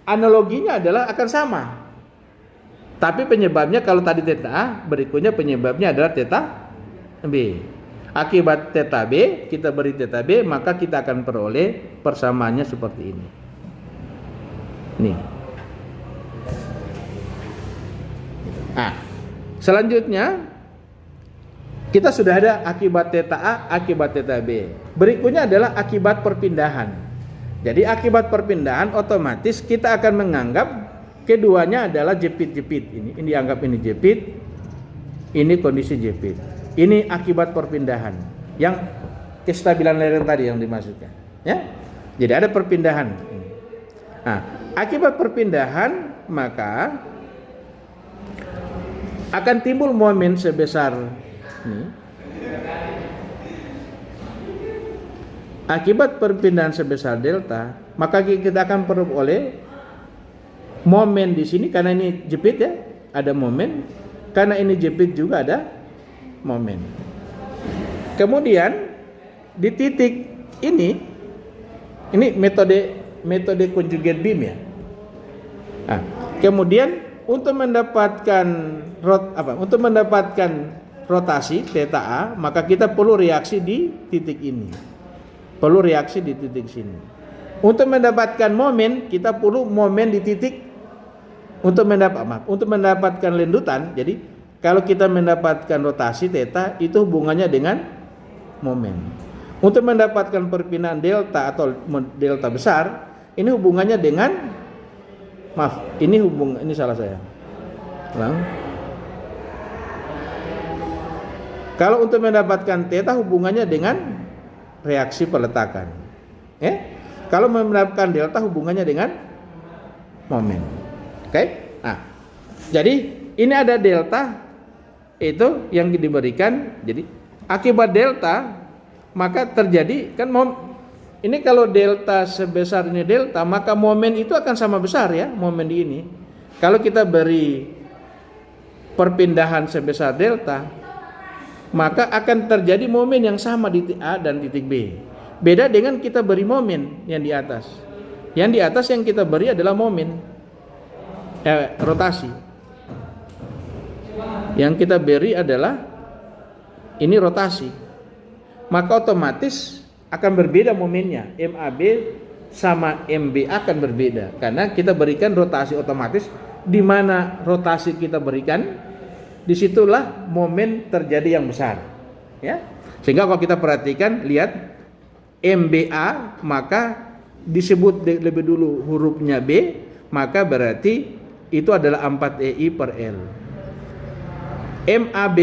Analoginya adalah akan sama. Tapi penyebabnya kalau tadi theta A, berikutnya penyebabnya adalah theta B. Akibat theta B, kita beri theta B, maka kita akan peroleh persamaannya seperti ini. Nih. Nah, selanjutnya kita sudah ada akibat theta A, akibat theta B. Berikutnya adalah akibat perpindahan. Jadi akibat perpindahan otomatis kita akan menganggap keduanya adalah jepit-jepit. Ini dianggap ini jepit, ini kondisi jepit. Ini akibat perpindahan yang kestabilan lereng tadi yang dimaksudkan, ya. Jadi ada perpindahan. Nah, akibat perpindahan maka akan timbul momen sebesar ini. Akibat perpindahan sebesar delta, maka kita akan peroleh momen di sini karena ini jepit ya, ada momen. Karena ini jepit juga ada momen. Kemudian di titik ini metode conjugate beam ya. Nah, kemudian untuk mendapatkan rotasi theta A, maka kita perlu reaksi di titik ini. Perlu reaksi di titik sini. Untuk mendapatkan momen, kita perlu momen di titik untuk mendapatkan lendutan. Jadi kalau kita mendapatkan rotasi theta, itu hubungannya dengan momen. Untuk mendapatkan perpindahan delta atau delta besar, ini hubungannya dengan ini salah saya. Kalau untuk mendapatkan theta hubungannya dengan reaksi peletakan. Ya? Kalau mendapatkan delta hubungannya dengan momen. Oke? Nah, jadi ini ada delta itu yang diberikan. Jadi akibat delta maka terjadi kan ini kalau delta sebesar ini delta, maka momen itu akan sama besar ya, momen di ini. Kalau kita beri perpindahan sebesar delta, maka akan terjadi momen yang sama di titik A dan titik B. Beda dengan kita beri momen yang di atas. Yang di atas yang kita beri adalah momen rotasi. Yang kita beri adalah ini rotasi. Maka otomatis akan berbeda momennya. MAB sama MB akan berbeda karena kita berikan rotasi otomatis. Di mana rotasi kita berikan, disitulah momen terjadi yang besar, ya. Sehingga kalau kita perhatikan, lihat MBA maka disebut lebih dulu hurufnya B, maka berarti itu adalah 4 EI per L. MAB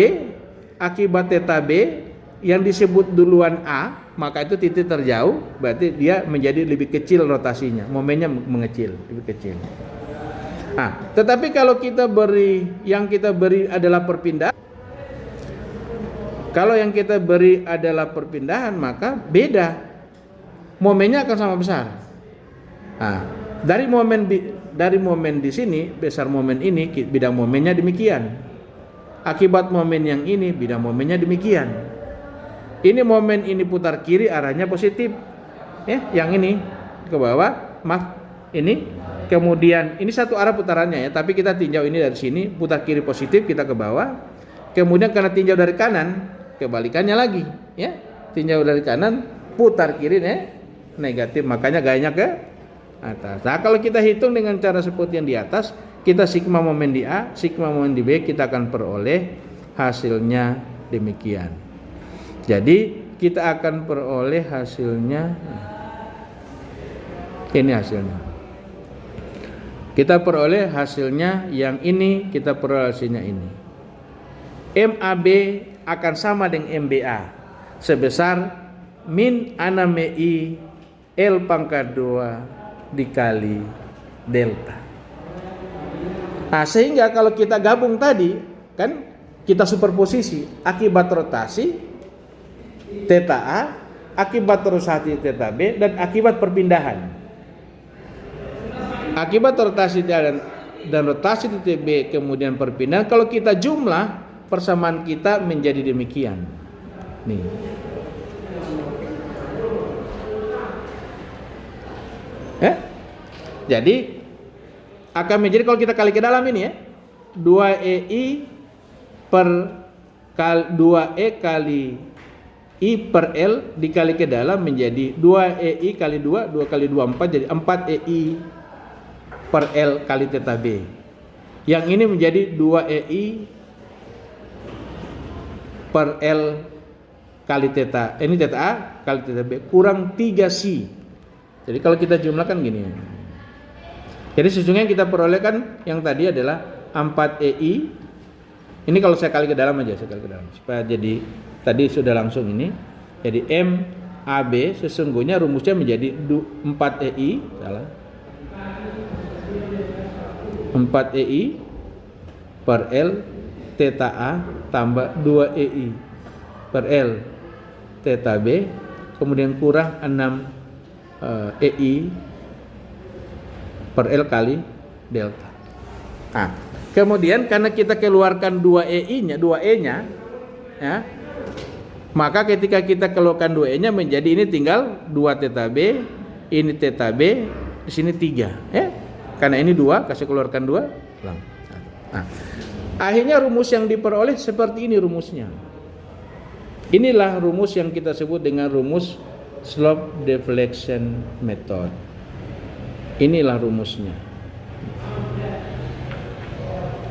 akibat theta B yang disebut duluan A, maka itu titik terjauh, berarti dia menjadi lebih kecil rotasinya, momennya mengecil, lebih kecil. Nah, tetapi kalau yang kita beri adalah perpindahan, kalau yang kita beri adalah perpindahan, maka beda. momennya akan sama besar. Nah, dari momen di sini, besar momen ini, bidang momennya demikian. Akibat momen yang ini, bidang momennya demikian. Ini momen ini putar kiri, arahnya positif. Yang ini ke bawah, ini. Kemudian ini satu arah putarannya ya, tapi kita tinjau ini dari sini, putar kiri positif, kita ke bawah. Kemudian karena tinjau dari kanan, kebalikannya lagi, ya. Tinjau dari kanan, putar kiri negatif, makanya gayanya ke atas. Nah, kalau kita hitung dengan cara seperti yang di atas, kita sigma momen di A, sigma momen di B, kita akan peroleh hasilnya demikian. Jadi kita akan peroleh hasilnya, ini hasilnya. Kita peroleh hasilnya yang ini, kita peroleh hasilnya ini. MAB akan sama dengan MBA sebesar min 6i L pangkat 2 dikali delta. Nah, sehingga kalau kita gabung tadi, kan kita superposisi akibat rotasi theta A, akibat rotasi theta B, dan akibat perpindahan. Akibat rotasi dan rotasi theta B kemudian perpindahan, kalau kita jumlah, persamaan kita menjadi demikian. Nih. Jadi akan menjadi, kalau kita kali ke dalam ini ya, 2EI per 2E kali I per L dikali ke dalam menjadi 2EI kali 2, 2 kali 2 4, jadi 4EI per L kali theta B. Yang ini menjadi 2EI per L kali theta, ini theta A kali theta B kurang 3C. Jadi kalau kita jumlahkan gini. Jadi sesungguhnya yang kita peroleh kan yang tadi adalah 4EI. Ini kalau saya kali ke dalam aja, saya kali ke dalam supaya jadi tadi sudah langsung ini. Jadi MAB sesungguhnya rumusnya menjadi 4EI, salah. 4EI per L theta A tambah 2EI per L theta B kemudian kurang 6 EI per L kali delta. Nah, kemudian karena kita keluarkan 2EI-nya, 2E-nya ya, maka ketika kita keluarkan 2E-nya menjadi ini tinggal 2 theta B, ini theta B, di sini 3 ya. Karena ini 2, kasih keluarkan 2. Nah, akhirnya rumus yang diperoleh seperti ini rumusnya. Inilah rumus yang kita sebut dengan rumus slope deflection method. Inilah rumusnya.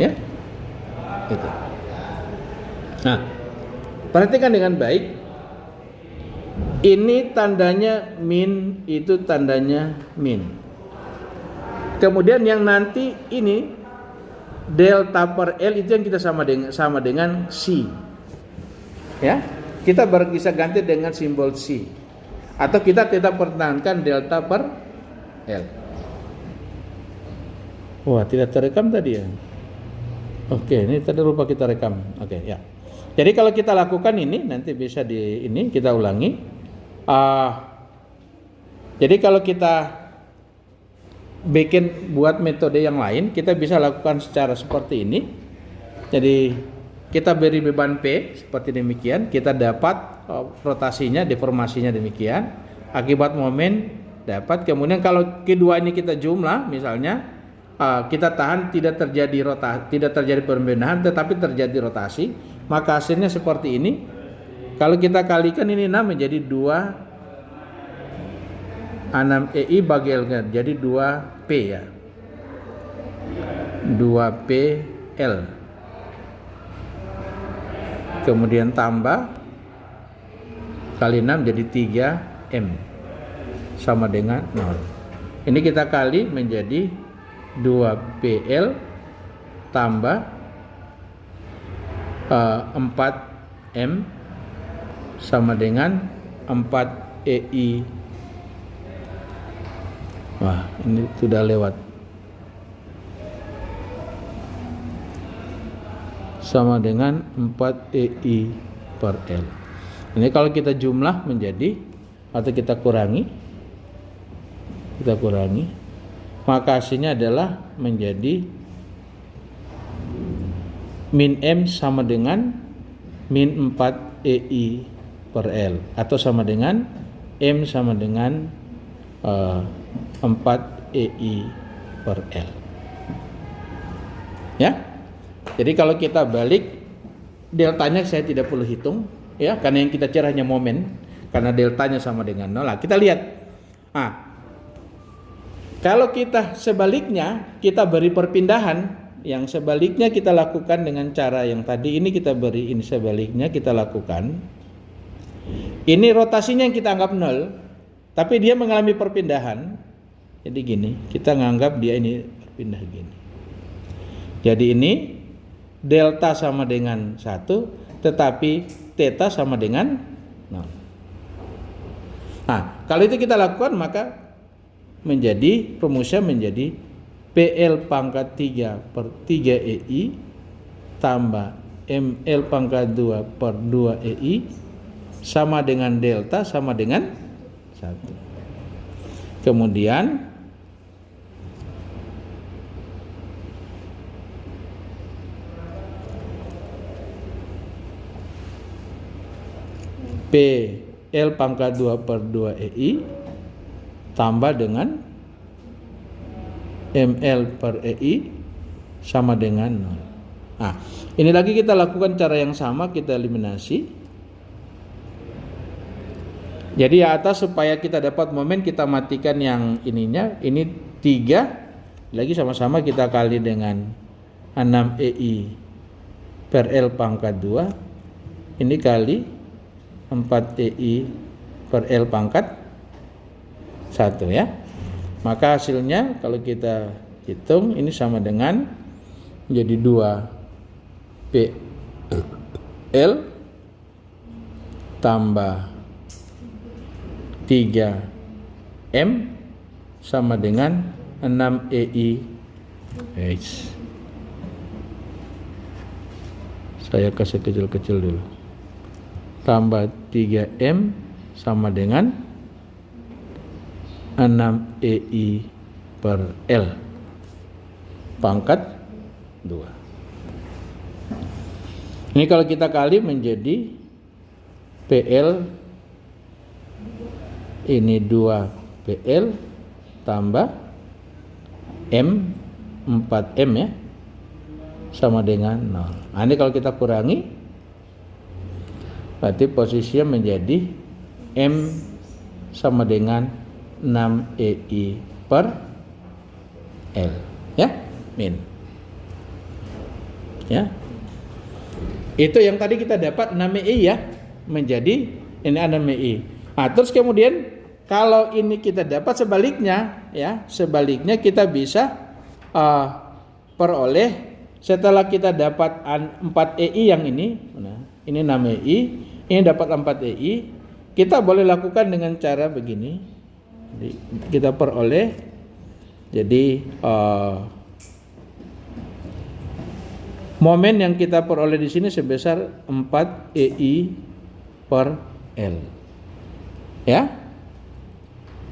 Ya. Itu. Nah, perhatikan dengan baik. Ini tandanya min, itu tandanya min. Kemudian yang nanti ini delta per L itu yang kita sama dengan C. Ya. Kita bisa ganti dengan simbol C. Atau kita tetap pertahankan delta per L. Wah, tidak terekam tadi ya. Oke, ini tadi lupa kita rekam. Oke, ya. Jadi kalau kita lakukan ini nanti bisa kita ulangi. Jadi kalau kita buat metode yang lain, kita bisa lakukan secara seperti ini. Jadi kita beri beban P seperti demikian, kita dapat rotasinya, deformasinya demikian, akibat momen dapat. Kemudian kalau kedua ini kita jumlah, misalnya kita tahan tidak terjadi tidak terjadi perpindahan, tetapi terjadi rotasi, maka hasilnya seperti ini. Kalau kita kalikan ini 6 menjadi 6 EI bagi L, jadi 2P ya, 2P L. Kemudian tambah kali 6 jadi 3M sama dengan 0. Ini kita kali menjadi 2PL tambah 4M sama dengan 4EI. Wah, ini sudah lewat. Sama dengan 4EI per L. Ini kalau kita jumlah menjadi atau kita kurangi kita kurangi, maka hasilnya adalah menjadi min M sama dengan min 4 EI per L, atau sama dengan M sama dengan 4 EI per L. Ya, jadi kalau kita balik, deltanya saya tidak perlu hitung, ya, karena yang kita cari hanya momen, karena deltanya sama dengan 0. Nah, kita lihat, kalau kita sebaliknya, kita beri perpindahan, yang sebaliknya kita lakukan dengan cara yang tadi ini kita beri, ini sebaliknya kita lakukan. Ini rotasinya yang kita anggap 0, tapi dia mengalami perpindahan. Jadi gini, kita menganggap dia ini berpindah gini. Jadi ini delta sama dengan 1, tetapi theta sama dengan 0. Nah, kalau itu kita lakukan, maka menjadi rumusnya menjadi PL pangkat 3 per 3 EI tambah ML pangkat 2 per 2 EI sama dengan delta sama dengan 1. Kemudian PL pangkat 2 per 2 EI tambah dengan ML per EI sama dengan 0. Nah, ini lagi kita lakukan cara yang sama, kita eliminasi. Jadi atas supaya kita dapat momen, kita matikan yang ininya, ini 3, lagi sama-sama kita kali dengan 6 EI per L pangkat 2, ini kali 4 EI per L pangkat 1, ya. Maka hasilnya kalau kita hitung ini sama dengan menjadi 2 PL tambah 3 M sama dengan 6 EI H. Saya kasih kecil-kecil dulu. Tambah 3M sama dengan 6 EI per L pangkat 2. Ini kalau kita kali menjadi PL, ini 2 PL tambah M 4M, ya, sama dengan 0. Nah, ini kalau kita kurangi, berarti posisinya menjadi M sama dengan 6 EI per L, ya, min. Ya. Itu yang tadi kita dapat 6 EI, ya, menjadi ini 6 EI. Nah, terus kemudian kalau ini kita dapat sebaliknya, ya, sebaliknya kita bisa peroleh setelah kita dapat 4 EI yang ini, nah, ini 6 EI, ini dapat 4 EI, kita boleh lakukan dengan cara begini. Jadi, kita peroleh, jadi momen yang kita peroleh di sini sebesar 4 EI per L, ya,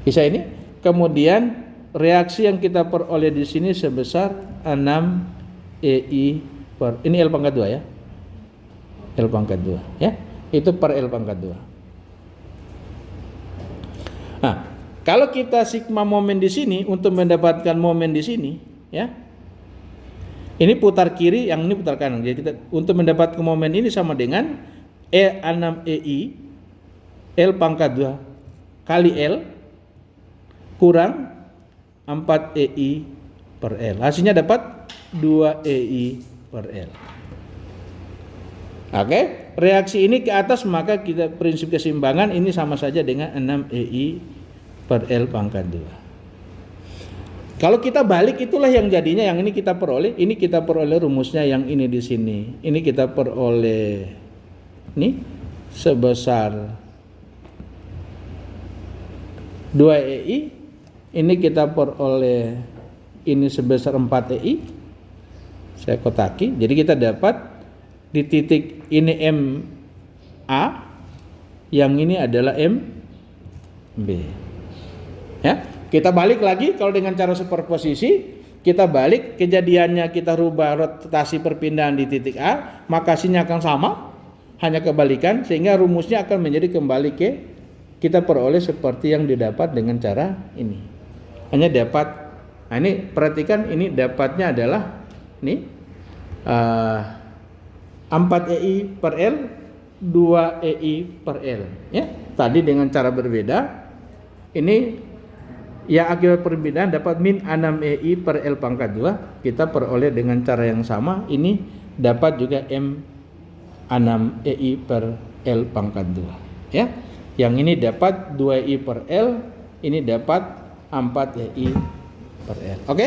bisa ini. Kemudian reaksi yang kita peroleh di sini sebesar 6 EI per, ini L pangkat 2, ya, L pangkat 2, ya, itu per L pangkat 2. Nah, kalau kita sigma momen di sini untuk mendapatkan momen di sini, ya, ini putar kiri, yang ini putar kanan. Jadi kita untuk mendapatkan momen ini sama dengan 6 EI L pangkat 2 kali L kurang 4 EI per L. Hasilnya dapat 2 EI per L. Oke, reaksi ini ke atas, maka kita prinsip keseimbangan ini sama saja dengan 6 EI per L pangkat 2. Kalau kita balik, itulah yang jadinya yang ini kita peroleh. Ini kita peroleh rumusnya yang ini di sini. Ini kita peroleh ini sebesar 2 EI. Ini kita peroleh ini sebesar 4 EI. Saya kotaki. Jadi kita dapat di titik ini M A, yang ini adalah M B. Ya, Kita balik lagi kalau dengan cara superposisi, kita balik kejadiannya, kita rubah rotasi perpindahan di titik A, maka hasilnya akan sama, hanya kebalikan, sehingga rumusnya akan menjadi kembali ke kita peroleh seperti yang didapat dengan cara ini. Hanya dapat, nah ini perhatikan, ini dapatnya adalah ini 4 EI per L, 2 EI per L. Ya, tadi dengan cara berbeda. Ini ya akibat perbedaan dapat min 6 EI per L pangkat 2. Kita peroleh dengan cara yang sama. Ini dapat juga M 6 EI per L pangkat 2. Ya, yang ini dapat 2 EI per L, ini dapat 4 EI per L. Oke?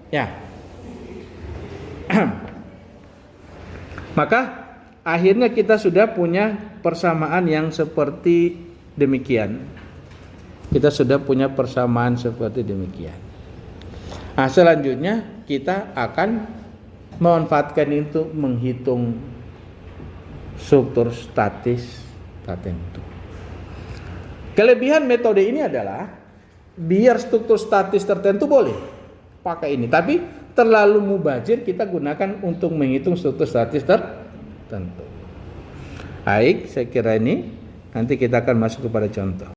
Ya. Maka akhirnya kita sudah punya persamaan yang seperti demikian. Kita sudah punya persamaan seperti demikian. Nah, selanjutnya kita akan memanfaatkan itu menghitung struktur statis tertentu. Kelebihan metode ini adalah biar struktur statis tertentu boleh pakai ini, tapi terlalu mubazir kita gunakan untuk menghitung struktur statis tertentu. Baik, saya kira ini nanti kita akan masuk kepada contoh.